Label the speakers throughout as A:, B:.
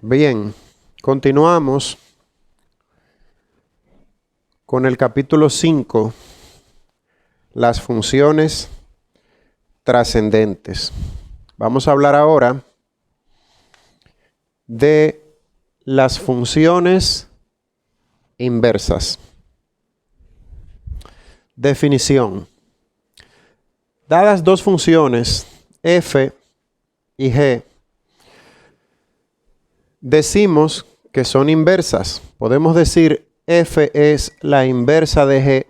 A: Bien, continuamos con el capítulo 5, las funciones trascendentes. Vamos a hablar ahora de las funciones inversas. Definición. Dadas dos funciones, f y g, decimos que son inversas. Podemos decir f es la inversa de g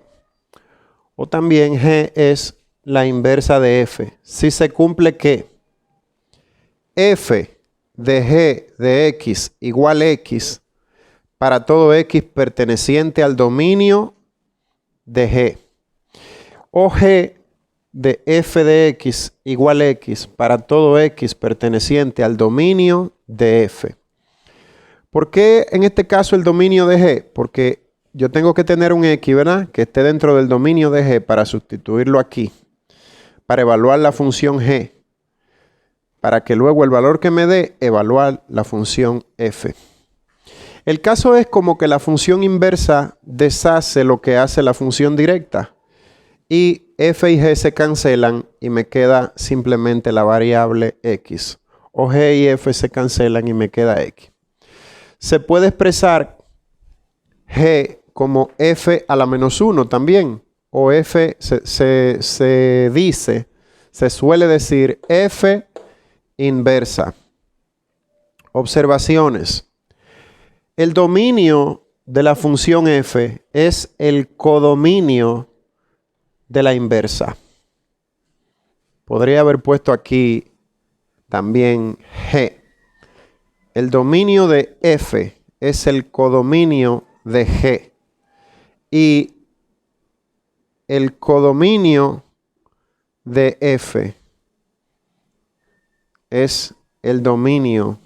A: o también g es la inversa de f. Si se cumple que f de g de x igual x para todo x perteneciente al dominio de g, o g de f de x igual x para todo x perteneciente al dominio de f. ¿Por qué en este caso el dominio de g? Porque yo tengo que tener un x, ¿verdad?, que esté dentro del dominio de g para sustituirlo aquí, para evaluar la función g, para que luego el valor que me dé, evaluar la función f. El caso es como que la función inversa deshace lo que hace la función directa y f y g se cancelan y me queda simplemente la variable x, o g y f se cancelan y me queda x. Se puede expresar g como f a la menos 1 también, o f se suele decir f inversa. Observaciones. El dominio de la función f es el codominio de la inversa. Podría haber puesto aquí también g. El dominio de f es el codominio de g. Y el codominio de f es el dominio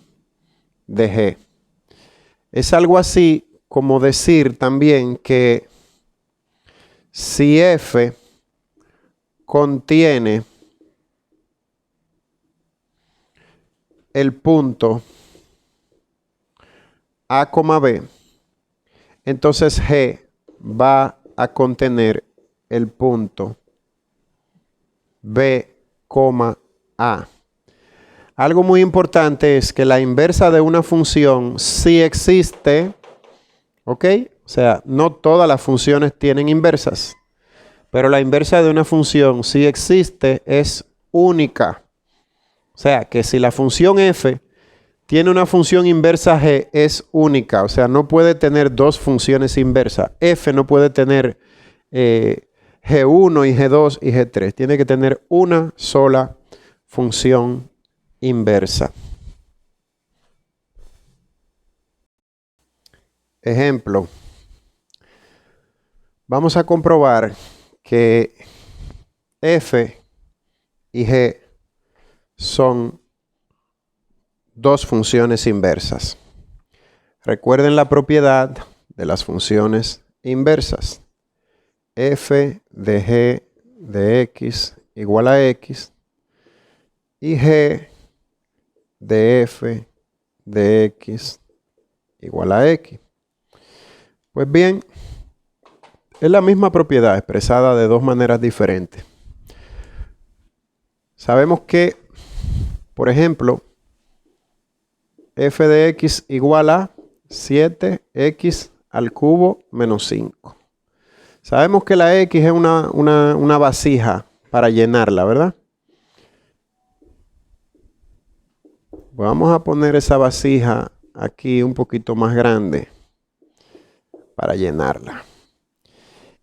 A: de g. Es algo así como decir también que si f contiene el punto A, B, entonces G va a contener el punto B, A. Algo muy importante es que la inversa de una función sí existe, ¿ok? O sea, no todas las funciones tienen inversas, pero la inversa de una función sí existe, es única. O sea, que si la función f tiene una función inversa g, es única. O sea, no puede tener dos funciones inversas. F no puede tener G1 y G2 y G3. Tiene que tener una sola función inversa. Ejemplo. Vamos a comprobar que f y g son dos funciones inversas. Recuerden la propiedad de las funciones inversas. F de g de x igual a x y g de f de x igual a x. Pues bien, es la misma propiedad expresada de dos maneras diferentes. Sabemos que, por ejemplo, f de x igual a 7x al cubo menos 5. Sabemos que la x es una vasija para llenarla, ¿verdad? Vamos a poner esa vasija aquí un poquito más grande para llenarla.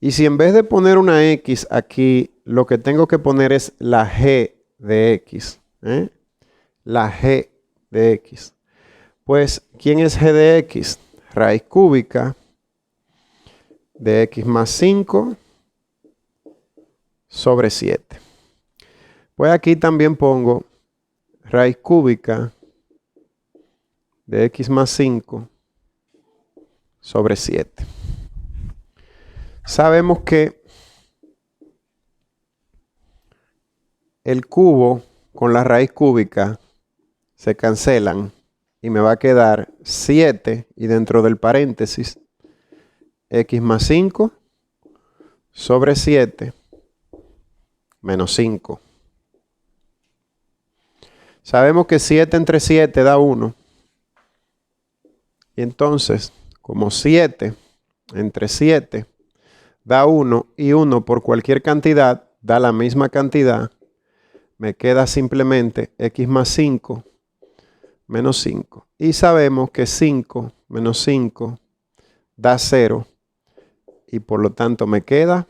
A: Y si en vez de poner una x aquí, lo que tengo que poner es la g de x, la g de x. Pues, ¿quién es g de x? Raíz cúbica de x más 5 sobre 7. Pues aquí también pongo raíz cúbica de x más 5 sobre 7. Sabemos que el cubo con la raíz cúbica se cancelan y me va a quedar 7 y dentro del paréntesis x más 5 sobre 7 menos 5. Sabemos que 7 entre 7 da 1. Y entonces, como 7 entre 7 da 1 y 1 por cualquier cantidad da la misma cantidad, me queda simplemente x más 5 menos 5. Y sabemos que 5 menos 5 da 0 y por lo tanto me queda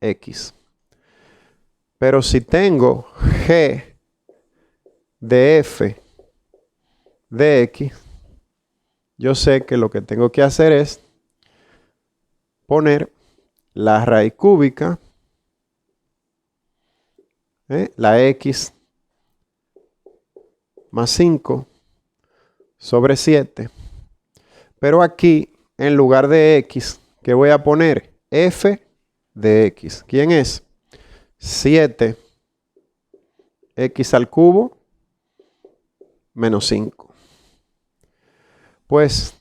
A: x. Pero si tengo g de f de x, yo sé que lo que tengo que hacer es poner la raíz cúbica, la x más 5 sobre 7. Pero aquí, en lugar de x, ¿qué voy a poner? F de x. ¿Quién es? 7x al cubo menos 5. Pues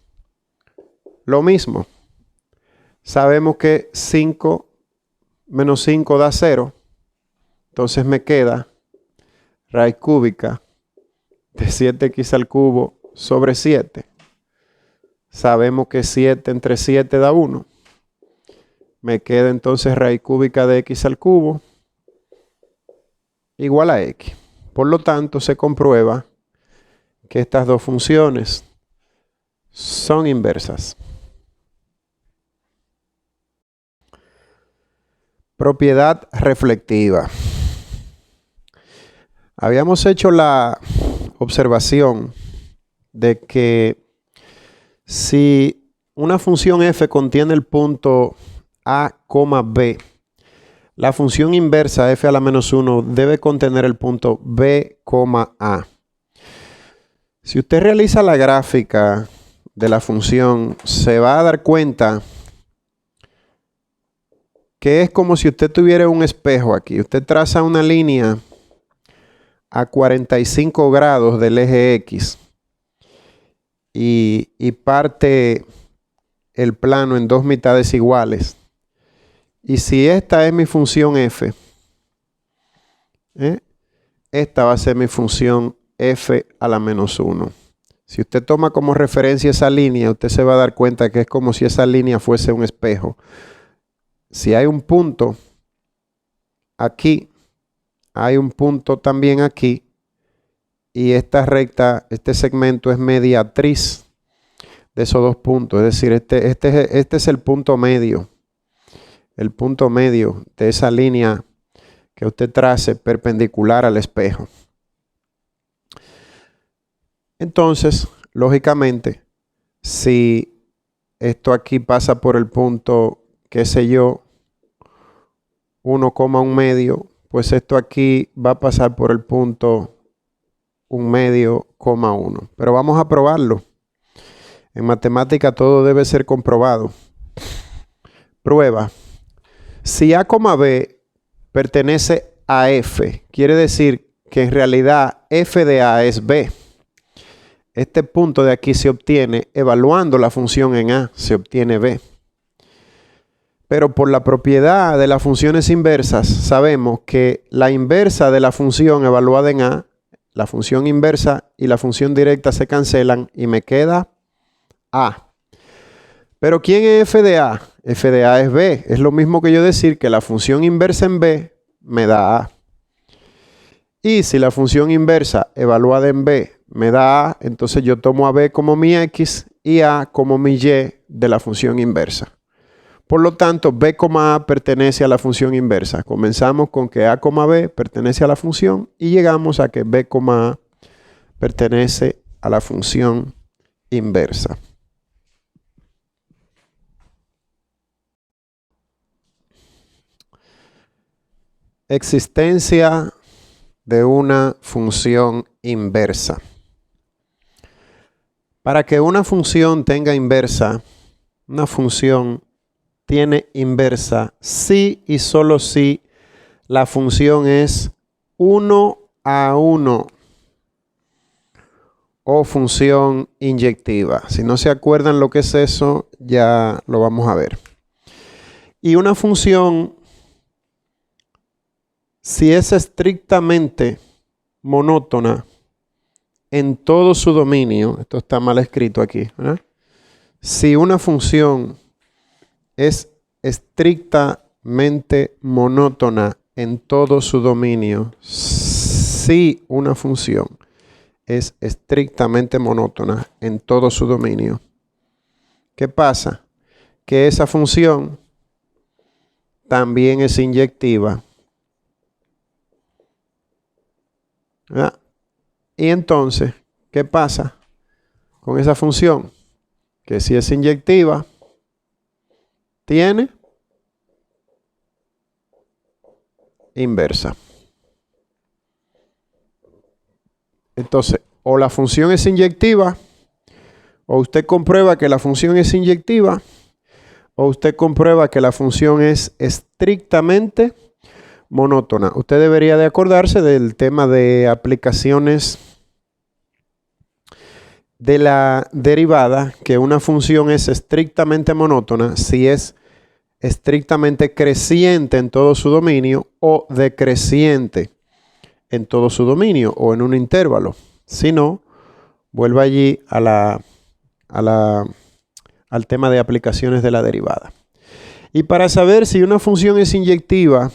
A: lo mismo. Sabemos que 5 menos 5 da 0. Entonces me queda raíz cúbica de 7x al cubo sobre 7. Sabemos que 7 entre 7 da 1. Me queda entonces raíz cúbica de x al cubo igual a x. Por lo tanto, se comprueba que estas dos funciones son inversas. Propiedad reflectiva. Habíamos hecho la observación de que si una función f contiene el punto a, b, la función inversa f a la menos 1 debe contener el punto b, a. Si usted realiza la gráfica de la función, se va a dar cuenta que es como si usted tuviera un espejo aquí. Usted traza una línea a 45 grados del eje X y parte el plano en dos mitades iguales. Y si esta es mi función f, esta va a ser mi función f a la menos 1. Si usted toma como referencia esa línea, usted se va a dar cuenta que es como si esa línea fuese un espejo. Si hay un punto aquí, hay un punto también aquí, y esta recta, este segmento es mediatriz de esos dos puntos. Es decir, este es el punto medio de esa línea que usted trace perpendicular al espejo. Entonces, lógicamente, si esto aquí pasa por el punto, qué sé yo, 1,1 medio, pues esto aquí va a pasar por el punto 1 medio, 1. Pero vamos a probarlo. En matemática todo debe ser comprobado. Prueba. Si A, B pertenece a F, quiere decir que en realidad F de A es B. Este punto de aquí se obtiene evaluando la función en A, se obtiene B. Pero por la propiedad de las funciones inversas, sabemos que la inversa de la función evaluada en A, la función inversa y la función directa se cancelan y me queda A. Pero ¿quién es f de A? F de A es B. Es lo mismo que yo decir que la función inversa en B me da A. Y si la función inversa evaluada en B me da A, entonces yo tomo a B como mi X y A como mi Y de la función inversa. Por lo tanto, B, A pertenece a la función inversa. Comenzamos con que A, B pertenece a la función y llegamos a que B, A pertenece a la función inversa. Existencia de una función inversa. Para que una función tenga inversa, una función tiene inversa si y solo si la función es 1 a 1. o función inyectiva. Si no se acuerdan lo que es eso, ya lo vamos a ver. Y una función, si es estrictamente monótona en todo su dominio, esto está mal escrito aquí, ¿verdad? Si una función es estrictamente monótona en todo su dominio, si una función es estrictamente monótona en todo su dominio, ¿qué pasa? Que esa función también es inyectiva. ¿Verdad? Y entonces, ¿qué pasa con esa función? Que si es inyectiva, tiene inversa. Entonces, o la función es inyectiva, o usted comprueba que la función es inyectiva, o usted comprueba que la función es estrictamente monótona. Usted debería de acordarse del tema de aplicaciones de la derivada, que una función es estrictamente monótona si es estrictamente creciente en todo su dominio o decreciente en todo su dominio o en un intervalo. Si no, vuelva allí al tema de aplicaciones de la derivada. Y para saber si una función es inyectiva,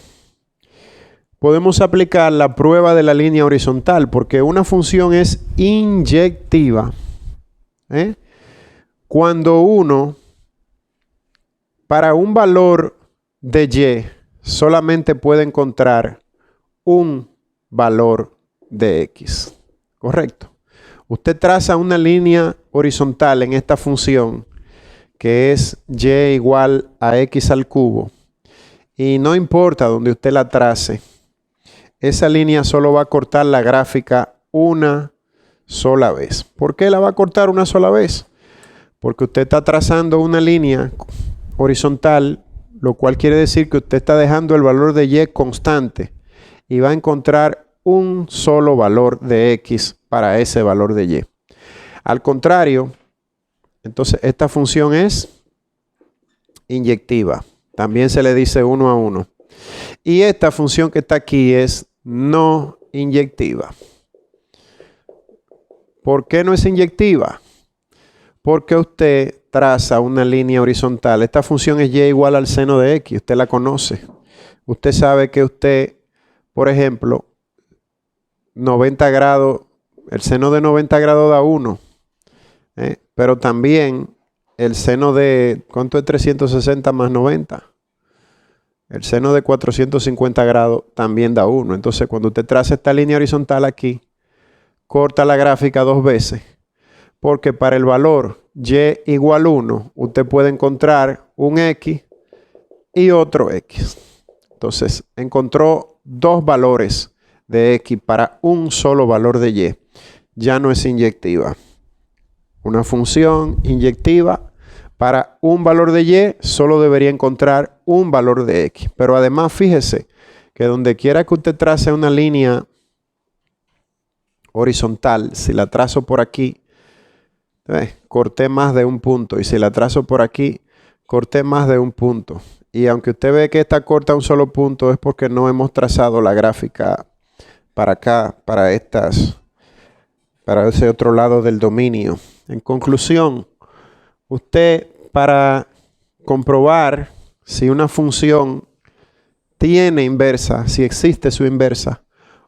A: podemos aplicar la prueba de la línea horizontal, porque una función es inyectiva cuando uno, para un valor de y, solamente puede encontrar un valor de x. ¿Correcto? Usted traza una línea horizontal en esta función que es y igual a x al cubo. Y no importa donde usted la trace, esa línea solo va a cortar la gráfica una sola vez. ¿Por qué la va a cortar una sola vez? Porque usted está trazando una línea horizontal, lo cual quiere decir que usted está dejando el valor de y constante y va a encontrar un solo valor de x para ese valor de y. Al contrario, entonces esta función es inyectiva. También se le dice 1 a 1. Y esta función que está aquí es no inyectiva. ¿Por qué no es inyectiva? Porque usted traza una línea horizontal. Esta función es y igual al seno de x. Usted la conoce. Usted sabe que usted, por ejemplo, 90 grados, el seno de 90 grados da 1. Pero también el seno de, ¿cuánto es 360 más 90? El seno de 450 grados también da 1. Entonces, cuando usted traza esta línea horizontal aquí, corta la gráfica dos veces. Porque para el valor y igual 1, usted puede encontrar un x y otro x. Entonces, encontró dos valores de x para un solo valor de y. Ya no es inyectiva. Una función inyectiva para un valor de y solo debería encontrar un valor de x. Pero además, fíjese que donde quiera que usted trace una línea horizontal, si la trazo por aquí, corté más de un punto. Y si la trazo por aquí, corté más de un punto. Y aunque usted ve que esta corta un solo punto, es porque no hemos trazado la gráfica para acá, para ese otro lado del dominio. En conclusión, usted, para comprobar si una función tiene inversa, si existe su inversa,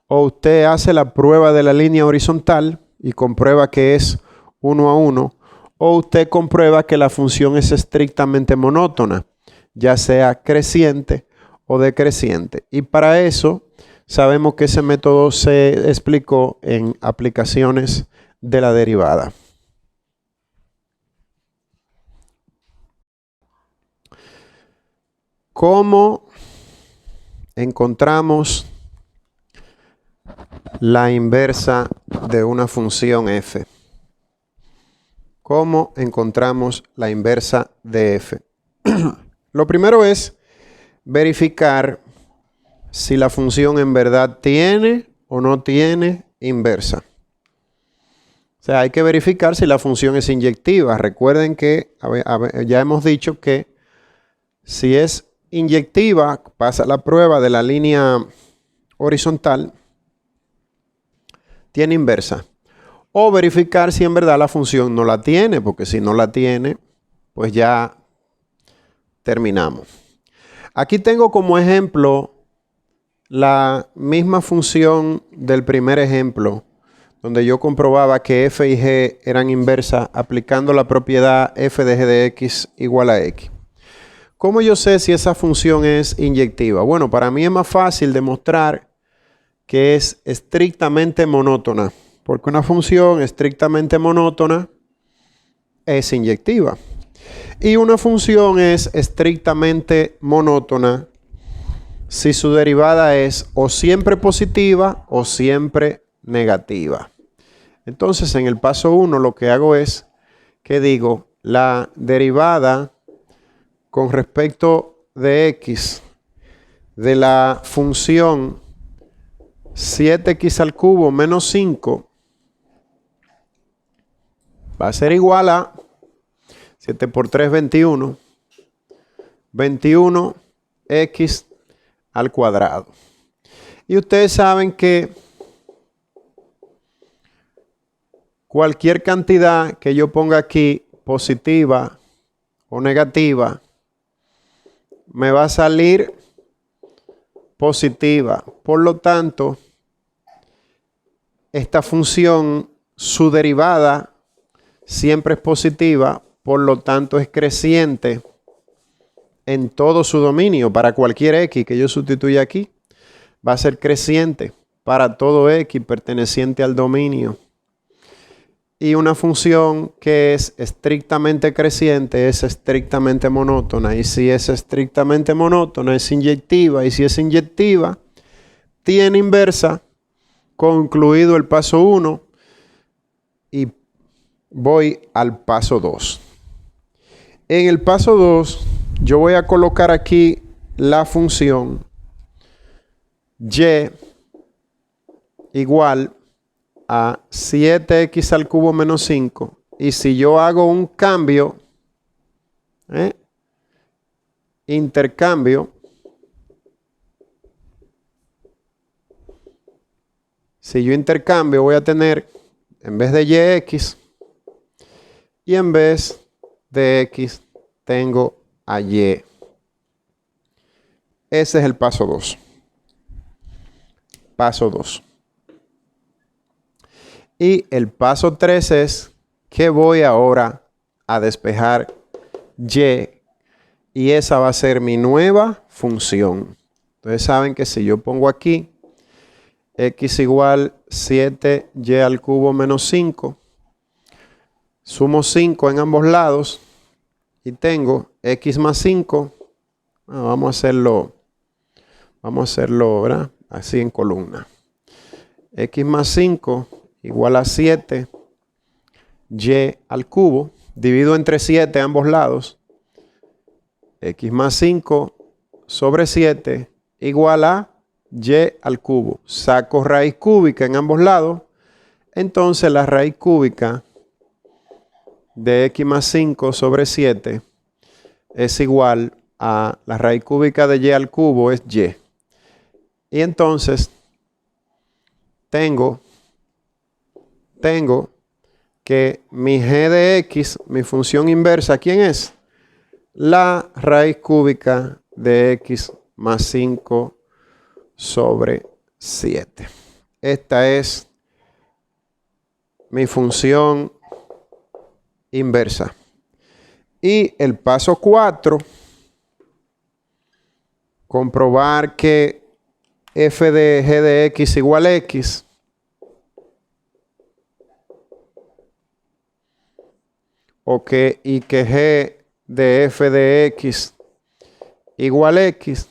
A: o usted hace la prueba de la línea horizontal y comprueba que es 1 a 1, o usted comprueba que la función es estrictamente monótona, ya sea creciente o decreciente. Y para eso sabemos que ese método se explicó en aplicaciones de la derivada. ¿Cómo encontramos la inversa de una función f? ¿Cómo encontramos la inversa de f? Lo primero es verificar si la función en verdad tiene o no tiene inversa. O sea, hay que verificar si la función es inyectiva. Recuerden que ya hemos dicho que si es inyectiva, pasa la prueba de la línea horizontal, tiene inversa. O verificar si en verdad la función no la tiene, porque si no la tiene, pues ya terminamos. Aquí tengo como ejemplo la misma función del primer ejemplo, donde yo comprobaba que f y g eran inversas aplicando la propiedad f de g de x igual a x. ¿Cómo yo sé si esa función es inyectiva? Bueno, para mí es más fácil demostrar que es estrictamente monótona, porque una función estrictamente monótona es inyectiva. Y una función es estrictamente monótona si su derivada es o siempre positiva o siempre negativa. Entonces, en el paso 1 lo que hago es que digo la derivada con respecto de x de la función 7x al cubo menos 5 va a ser igual a 7 por 3, 21. 21x al cuadrado. Y ustedes saben que cualquier cantidad que yo ponga aquí, positiva o negativa, me va a salir positiva. Por lo tanto, esta función, su derivada siempre es positiva, por lo tanto es creciente en todo su dominio. Para cualquier x que yo sustituya aquí, va a ser creciente para todo x perteneciente al dominio. Y una función que es estrictamente creciente es estrictamente monótona. Y si es estrictamente monótona, es inyectiva. Y si es inyectiva, tiene inversa. Concluido el paso 1 y voy al paso 2. En el paso 2 yo voy a colocar aquí la función y igual a 7x al cubo menos 5. Y si yo hago un cambio, intercambio, si yo intercambio voy a tener, en vez de yx, y en vez de x tengo a y. Ese es el paso 2. Paso 2. Y el paso 3 es que voy ahora a despejar y esa va a ser mi nueva función. Entonces saben que si yo pongo aquí x igual 7y al cubo menos 5, sumo 5 en ambos lados y tengo x más 5. Vamos a hacerlo, ¿verdad? Así en columna. X más 5 igual a 7 y al cubo. Divido entre 7 a ambos lados. X más 5 sobre 7 igual a y al cubo. Saco raíz cúbica en ambos lados. Entonces la raíz cúbica de x más 5 sobre 7 es igual a la raíz cúbica de y al cubo es y. Y entonces tengo que mi g de x, mi función inversa, ¿quién es? La raíz cúbica de x más 5 sobre 7. Esta es mi función inversa. Y el paso 4, comprobar que f de g de x igual a x. Y que g de f de x igual a x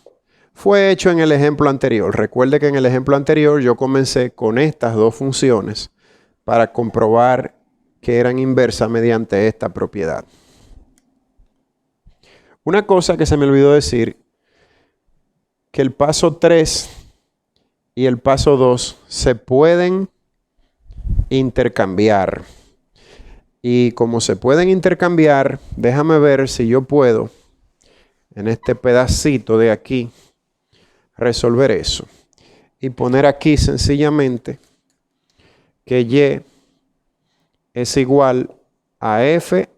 A: fue hecho en el ejemplo anterior. Recuerde que en el ejemplo anterior yo comencé con estas dos funciones para comprobar que eran inversas mediante esta propiedad. Una cosa que se me olvidó decir, que el paso 3 y el paso 2 se pueden intercambiar. Y como se pueden intercambiar, déjame ver si yo puedo, en este pedacito de aquí, resolver eso. Y poner aquí sencillamente que y es igual a f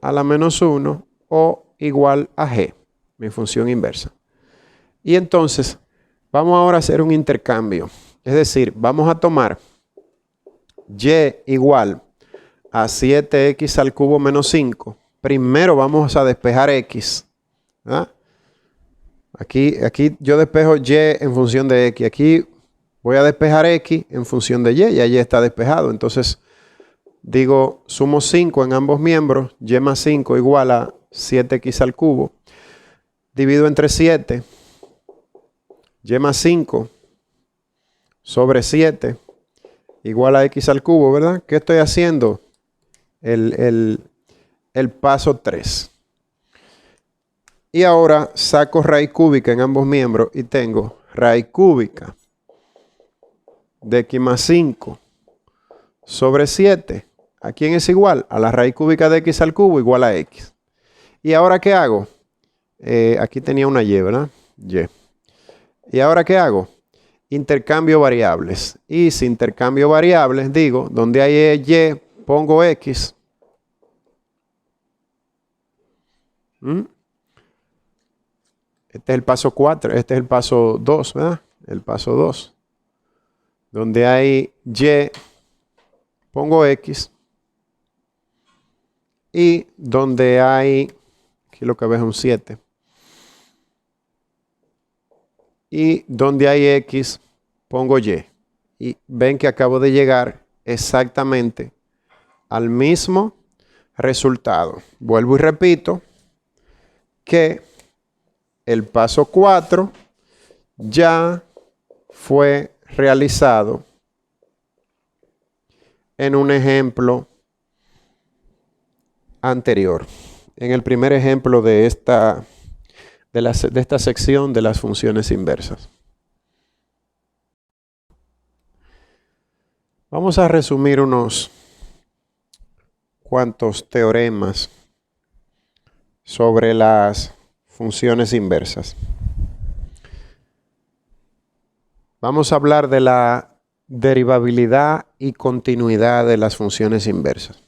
A: a la menos 1 o igual a g, mi función inversa. Y entonces vamos ahora a hacer un intercambio. Es decir, vamos a tomar y igual a 7x al cubo menos 5. Primero vamos a despejar x. ¿Ah? Aquí yo despejo y en función de x. Aquí voy a despejar x en función de y. Ya y está despejado. Entonces digo, sumo 5 en ambos miembros. Y más 5 igual a 7x al cubo. Divido entre 7. Y más 5 sobre 7 igual a x al cubo, ¿verdad? ¿Qué estoy haciendo? El paso 3. Y ahora saco raíz cúbica en ambos miembros y tengo raíz cúbica de x más 5 sobre 7. ¿A quién es igual? A la raíz cúbica de x al cubo igual a x. ¿Y ahora qué hago? Aquí tenía una y, ¿verdad? Y. ¿Y ahora qué hago? Intercambio variables. Y si intercambio variables, digo, donde hay y, pongo x. Este es el paso 4, este es el paso 2, ¿verdad? El paso 2. Donde hay y, pongo x. Y donde hay, aquí lo que ves es un 7. Y donde hay x, pongo y. Y ven que acabo de llegar exactamente al mismo resultado. Vuelvo y repito que el paso 4 ya fue realizado en un ejemplo anterior. En el primer ejemplo de esta sección de las funciones inversas. Vamos a resumir unos cuantos teoremas sobre las funciones inversas. Vamos a hablar de la derivabilidad y continuidad de las funciones inversas.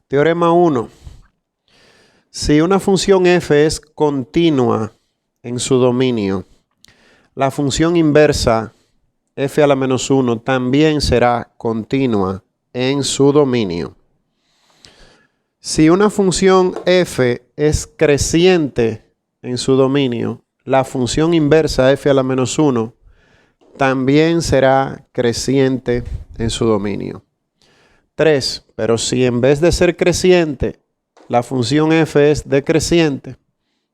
A: Teorema 1. Si una función f es continua en su dominio, la función inversa f a la menos 1 también será continua en su dominio. Si una función f es creciente en su dominio, la función inversa f a la menos 1 también será creciente en su dominio. 3. Pero si en vez de ser creciente, la función f es decreciente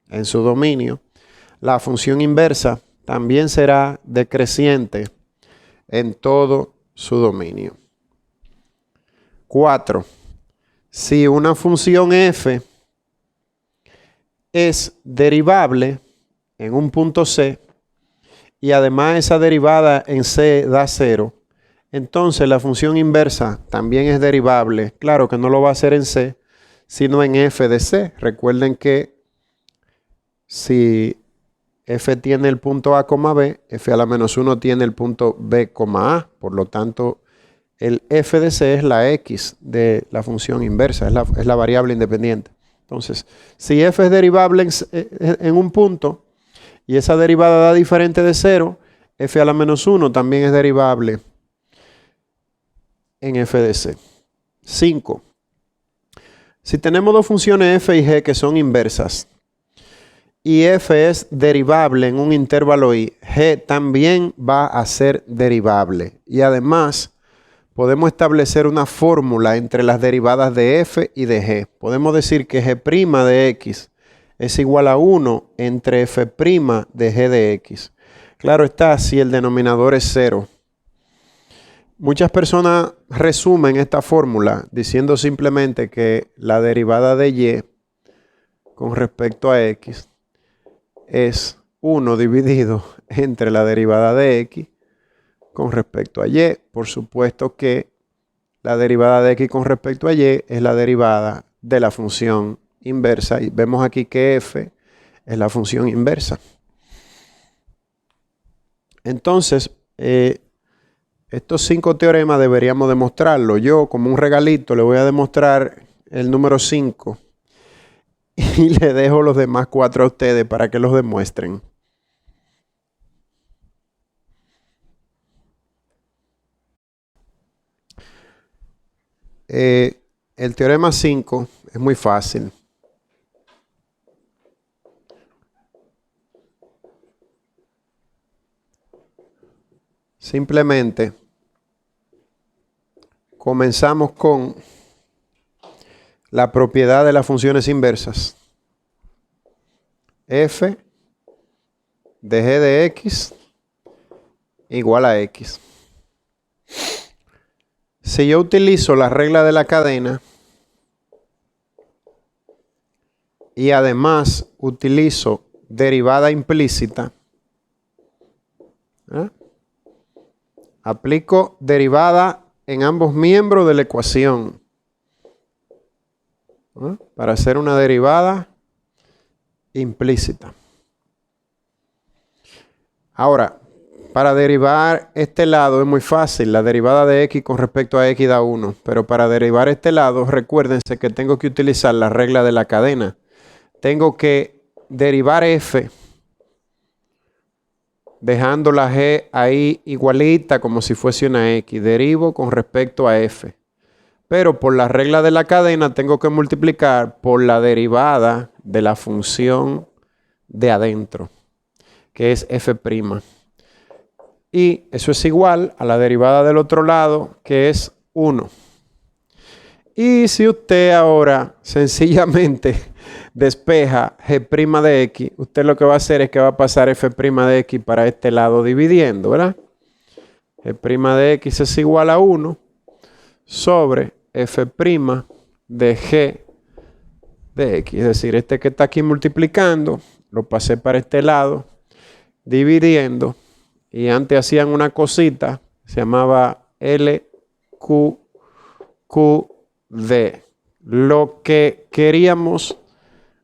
A: en su dominio, la función inversa también será decreciente en todo su dominio. 4. Si una función f es derivable en un punto C y además esa derivada en C da 0, entonces la función inversa también es derivable. Claro que no lo va a hacer en C, sino en f de C. Recuerden que si f tiene el punto A, B, f a la menos 1 tiene el punto B, A. Por lo tanto, el f de C es la x de la función inversa, es la variable independiente. Entonces, si f es derivable en un punto y esa derivada da diferente de 0, f a la menos 1 también es derivable en f de C. 5. Si tenemos dos funciones f y g que son inversas, y f es derivable en un intervalo y, g también va a ser derivable. Y además, podemos establecer una fórmula entre las derivadas de f y de g. Podemos decir que g' de x es igual a 1 entre f' de g de x. Claro está, si el denominador es 0. Muchas personas resumen esta fórmula diciendo simplemente que la derivada de y con respecto a x es 1 dividido entre la derivada de x con respecto a y. Por supuesto que la derivada de x con respecto a y es la derivada de la función inversa. Y vemos aquí que f es la función inversa. Entonces, estos 5 teoremas deberíamos demostrarlo. Yo, como un regalito, le voy a demostrar el número 5 y le dejo los demás 4 a ustedes para que los demuestren. El teorema 5 es muy fácil. Simplemente comenzamos con la propiedad de las funciones inversas. F de g de x igual a x. Si yo utilizo la regla de la cadena y además utilizo derivada implícita, aplico derivada en ambos miembros de la ecuación para hacer una derivada implícita. Ahora, para derivar este lado es muy fácil. La derivada de x con respecto a x da 1. Pero para derivar este lado, recuérdense que tengo que utilizar la regla de la cadena. Tengo que derivar f dejando la g ahí igualita como si fuese una x. Derivo con respecto a f. Pero por la regla de la cadena tengo que multiplicar por la derivada de la función de adentro, que es f'. Y eso es igual a la derivada del otro lado, que es 1. Y si usted ahora sencillamente despeja g' de x, usted lo que va a hacer es que va a pasar f' de x para este lado dividiendo, ¿verdad? G' de x es igual a 1 sobre f' de g de x. Es decir, este que está aquí multiplicando, lo pasé para este lado, dividiendo. Y antes hacían una cosita, se llamaba LQQD. Lo que queríamos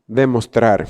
A: demostrar.